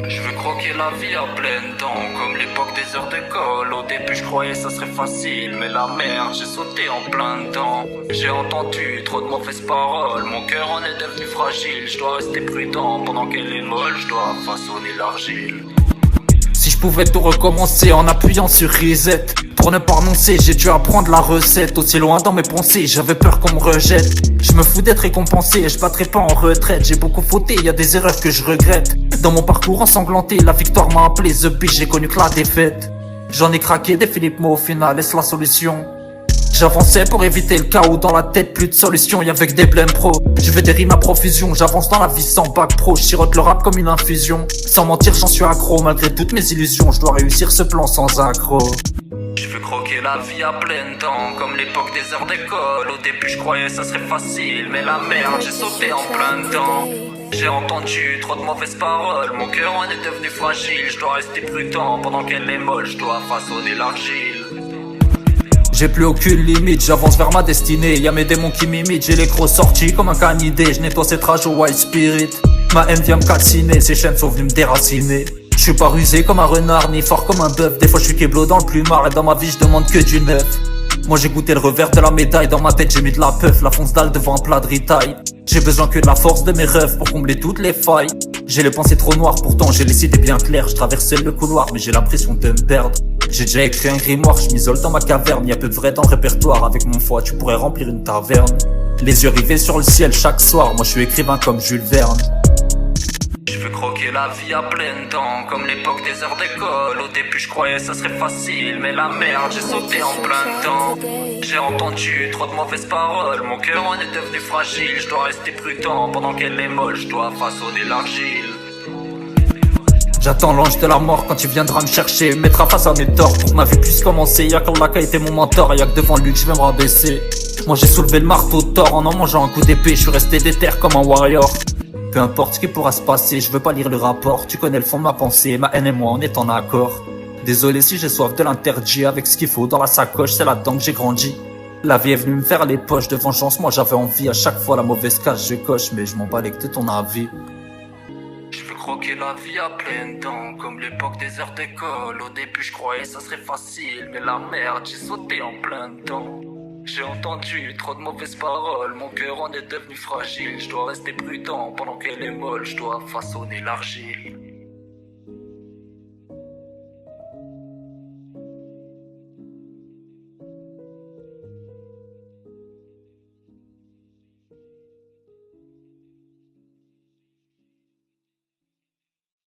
Je veux croquer la vie à pleines dents, comme l'époque des heures d'école. Au début je croyais ça serait facile, mais la merde, j'ai sauté en plein dedans. J'ai entendu trop de mauvaises paroles, mon cœur en est devenu fragile. Je dois rester prudent, pendant qu'elle est molle, je dois façonner l'argile. Si je pouvais tout recommencer en appuyant sur reset, pour ne pas renoncer, j'ai dû apprendre la recette. Aussi loin dans mes pensées, j'avais peur qu'on me rejette. Je me fous d'être récompensé, je battrai pas en retraite. J'ai beaucoup fauté, y a des erreurs que je regrette. Dans mon parcours ensanglanté, la victoire m'a appelé The Beast, j'ai connu que la défaite. J'en ai craqué des Philippe, mais au final, est-ce la solution? J'avançais pour éviter le chaos dans la tête, plus de solution, y'a avec des blèmes pro. Je veux des rimes à profusion, j'avance dans la vie sans bac pro. Je sirote le rap comme une infusion. Sans mentir, j'en suis accro, malgré toutes mes illusions. Je dois réussir ce plan sans accro. Je veux croquer la vie à pleines dents, comme l'époque des heures d'école. Au début je croyais ça serait facile, mais la merde, j'ai sauté en plein dedans. J'ai entendu trop de mauvaises paroles, mon cœur en est devenu fragile. Je dois rester prudent, pendant qu'elle est molle, je dois façonner l'argile. J'ai plus aucune limite, j'avance vers ma destinée. Y'a mes démons qui m'imitent, j'ai les gros sortis comme un canidé. Je nettoie cette rage au Wild Spirit. Ma haine vient me calciner, ces chaînes sont venues me déraciner. Je suis pas rusé comme un renard, ni fort comme un bœuf. Des fois je suis kéblo dans le plumard, et dans ma vie je demande que du neuf. Moi j'ai goûté le revers de la médaille, dans ma tête j'ai mis de la puff. La fonce dalle devant un plat de ritaille. J'ai besoin que de la force de mes rêves pour combler toutes les failles. J'ai les pensées trop noires, pourtant j'ai les idées bien claires. Je traversais le couloir, mais j'ai l'impression de me perdre. J'ai déjà écrit un grimoire, je m'isole dans ma caverne. Y'a peu de vrai dans le répertoire, avec mon foie tu pourrais remplir une taverne. Les yeux rivés sur le ciel chaque soir, moi je suis écrivain comme Jules Verne. Je veux croquer la vie à pleines dents, comme l'époque des heures d'école. Au début je croyais ça serait facile, mais la merde, j'ai sauté en plein dedans. J'ai entendu trop de mauvaises paroles, mon cœur en est devenu fragile. Je dois rester prudent, pendant qu'elle est molle, je dois façonner l'argile. J'attends l'ange de la mort quand il viendra me chercher, mettra face à mes torts pour que ma vie puisse commencer. Y'a qu'Allah qui a été mon mentor, y'a que devant lui que je vais me rabaisser. Moi j'ai soulevé le marteau de tort en mangeant un coup d'épée. Je suis resté déter comme un warrior. Peu importe ce qui pourra se passer, je veux pas lire le rapport. Tu connais le fond de ma pensée, ma haine et moi on est en accord. Désolé si j'ai soif de l'interdit, avec ce qu'il faut dans la sacoche, c'est là-dedans que j'ai grandi. La vie est venue me faire les poches de vengeance, moi j'avais envie. À chaque fois la mauvaise case je coche, mais je m'en bats les que de ton avis. Je veux croquer la vie à pleines dents, comme l'époque des heures d'école. Au début je croyais ça serait facile, mais la merde, j'ai sauté en plein dedans. J'ai entendu trop de mauvaises paroles, mon cœur en est devenu fragile. Je dois rester prudent, pendant qu'elle est molle, je dois façonner l'argile.